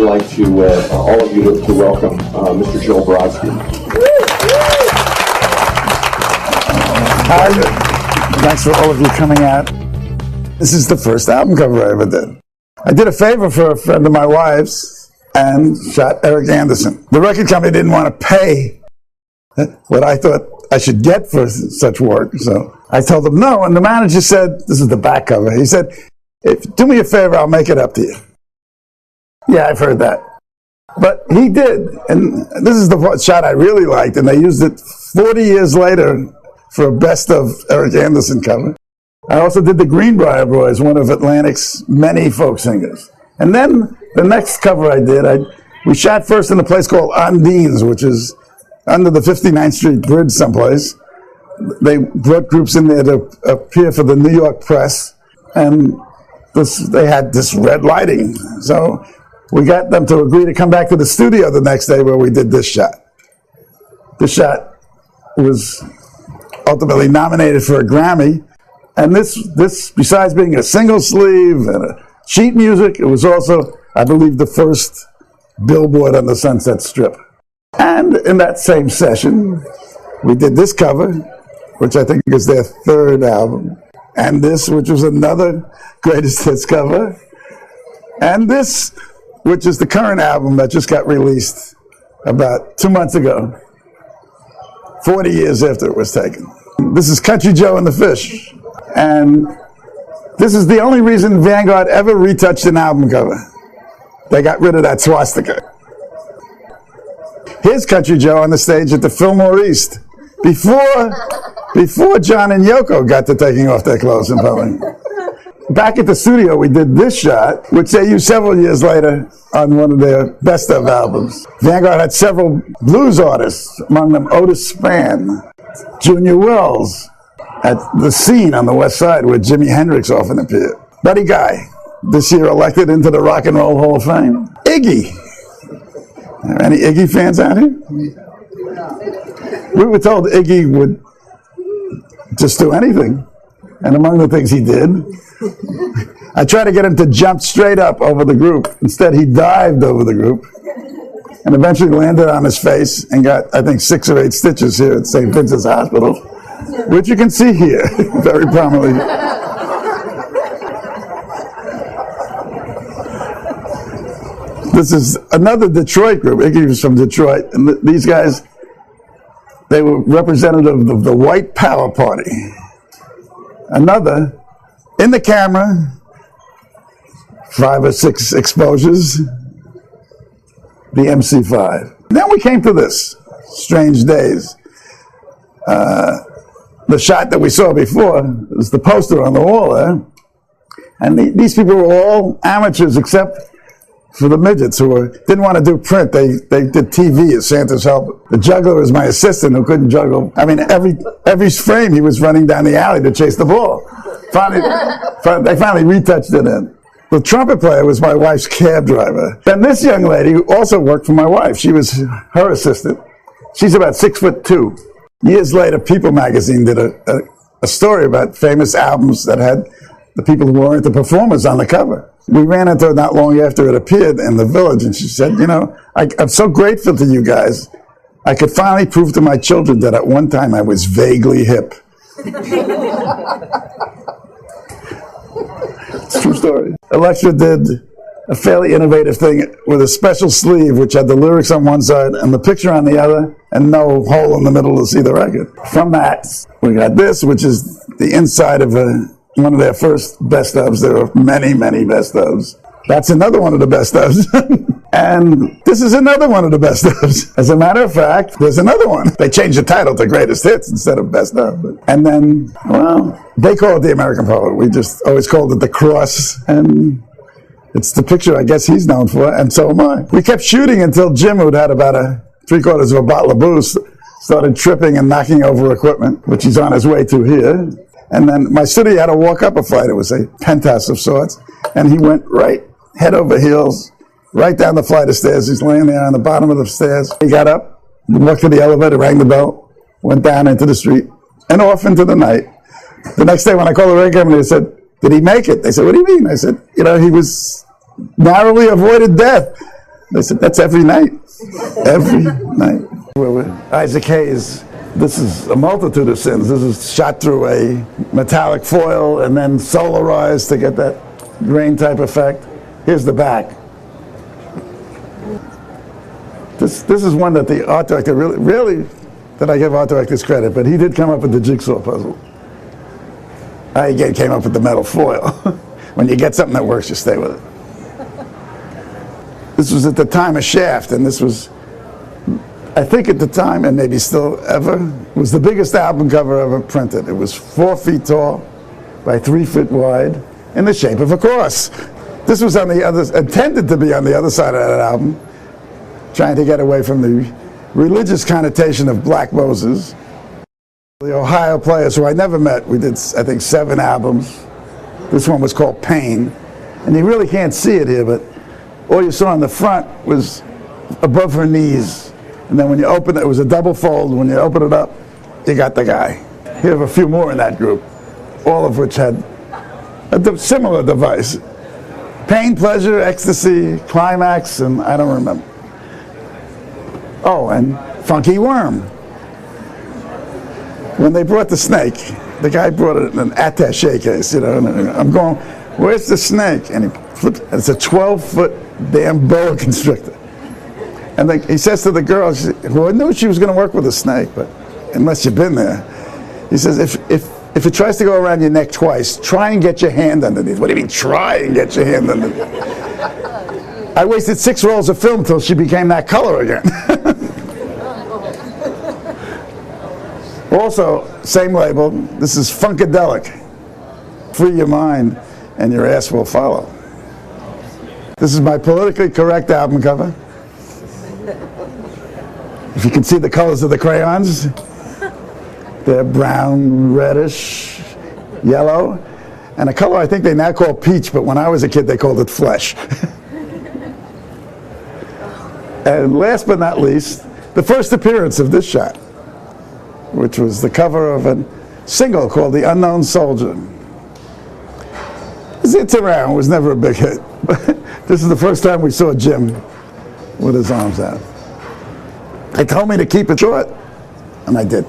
like to all of you to welcome Mr. Joel Brodsky. Hi, thanks for all of you coming out. This is the first album cover I ever did. I did a favor for a friend of my wife's and shot Eric Anderson. The record company didn't want to pay what I thought I should get for such work, so I told them no, and the manager said, this is the back cover, he said, do me a favor, I'll make it up to you. Yeah, I've heard that. But he did, and this is the shot I really liked, and they used it 40 years later for a best of Eric Anderson cover. I also did the Greenbrier Boys, one of Atlantic's many folk singers. And then the next cover I did, we shot first in a place called Undine's, which is under the 59th Street Bridge someplace. They brought groups in there to appear for the New York press, and they had this red lighting. So we got them to agree to come back to the studio the next day where we did this shot. This shot was ultimately nominated for a Grammy, and this besides being a single sleeve and a sheet music, it was also, I believe, the first billboard on the Sunset Strip. And in that same session, we did this cover, which I think is their third album, and this, which was another greatest hits cover, and this, which is the current album that just got released about 2 months ago, 40 years after it was taken. This is Country Joe and the Fish, and this is the only reason Vanguard ever retouched an album cover. They got rid of that swastika. Here's Country Joe on the stage at the Fillmore East, before John and Yoko got to taking off their clothes in public. Back at the studio, we did this shot, which they used several years later on one of their best of albums. Vanguard had several blues artists, among them Otis Spann, Junior Wells, at the Scene on the West Side where Jimi Hendrix often appeared. Buddy Guy, this year elected into the Rock and Roll Hall of Fame. Iggy. Are there any Iggy fans out here? We were told Iggy would just do anything. And among the things he did, I tried to get him to jump straight up over the group. Instead, he dived over the group and eventually landed on his face and got, I think, 6 or 8 stitches here at St. Vincent's Hospital, which you can see here very prominently. This is another Detroit group. Iggy was from Detroit, and these guys, they were representative of the White Power Party. Another, in the camera, 5 or 6 exposures, the MC5. Then we came to this, Strange Days. The shot that we saw before was the poster on the wall there. And these people were all amateurs except for the midgets who didn't want to do print. They did TV as Santa's helper. The juggler was my assistant who couldn't juggle. I mean, every frame he was running down the alley to chase the ball. They finally retouched it in. The trumpet player was my wife's cab driver. Then this young lady who also worked for my wife, she was her assistant. She's about 6'2". Years later, People magazine did a story about famous albums that had the people who weren't the performers on the cover. We ran into her not long after it appeared in the Village, and she said, you know, I'm so grateful to you guys. I could finally prove to my children that at one time I was vaguely hip. It's a true story. Elektra did a fairly innovative thing with a special sleeve which had the lyrics on one side and the picture on the other and no hole in the middle to see the record. From that, we got this, which is the inside of one of their first best ofs. There are many, many best ofs. That's another one of the best ofs. And this is another one of the best ofs. As a matter of fact, there's another one. They changed the title to Greatest Hits instead of Best Of. And then, well, they call it the American Poet. We just always called it the Cross. And it's the picture I guess he's known for, and so am I. We kept shooting until Jim, who'd had about 3/4 of a bottle of booze, started tripping and knocking over equipment, which he's on his way to here. And then my studio had to walk up a flight. It was a penthouse of sorts. And he went right, head over heels, right down the flight of stairs. He's laying there on the bottom of the stairs. He got up, walked to the elevator, rang the bell, went down into the street, and off into the night. The next day when I called the record company, they said, did he make it? They said, what do you mean? I said, you know, he was narrowly avoided death. They said, that's every night. Every night. Isaac Hayes, this is a multitude of sins. This is shot through a metallic foil and then solarized to get that grain type effect. Here's the back. This is one that the art director really, that I give art directors credit, but he did come up with the jigsaw puzzle. I again came up with the metal foil. When you get something that works, you stay with it. This was at the time of Shaft, and this was, I think at the time, and maybe still ever, was the biggest album cover ever printed. It was 4 feet tall by 3 feet wide in the shape of a cross. This was on the other, intended to be on the other side of that album, trying to get away from the religious connotation of Black Moses. The Ohio players, who I never met, we did, I think, 7 albums. This one was called Pain. And you really can't see it here, but all you saw on the front was above her knees. And then when you open it, it was a double fold. When you open it up, you got the guy. You have a few more in that group, all of which had a similar device. Pain, pleasure, ecstasy, climax, and I don't remember. Oh, and Funky Worm. When they brought the snake, the guy brought it in an attaché case, you know, and I'm going, where's the snake? And he flipped, it's a 12-foot damn boa constrictor. And he says to the girl, who I knew she was going to work with a snake, but unless you've been there, he says, if it tries to go around your neck twice, try and get your hand underneath. What do you mean, try and get your hand underneath? I wasted 6 rolls of film till she became that color again. Also, same label, this is Funkadelic. Free your mind and your ass will follow. This is my politically correct album cover. If you can see the colors of the crayons, they're brown, reddish, yellow, and a color I think they now call peach, but when I was a kid they called it flesh. And last but not least, the first appearance of this shot, which was the cover of a single called The Unknown Soldier. It's around, it was never a big hit. This is the first time we saw Jim with his arms out. They told me to keep it short, and I did.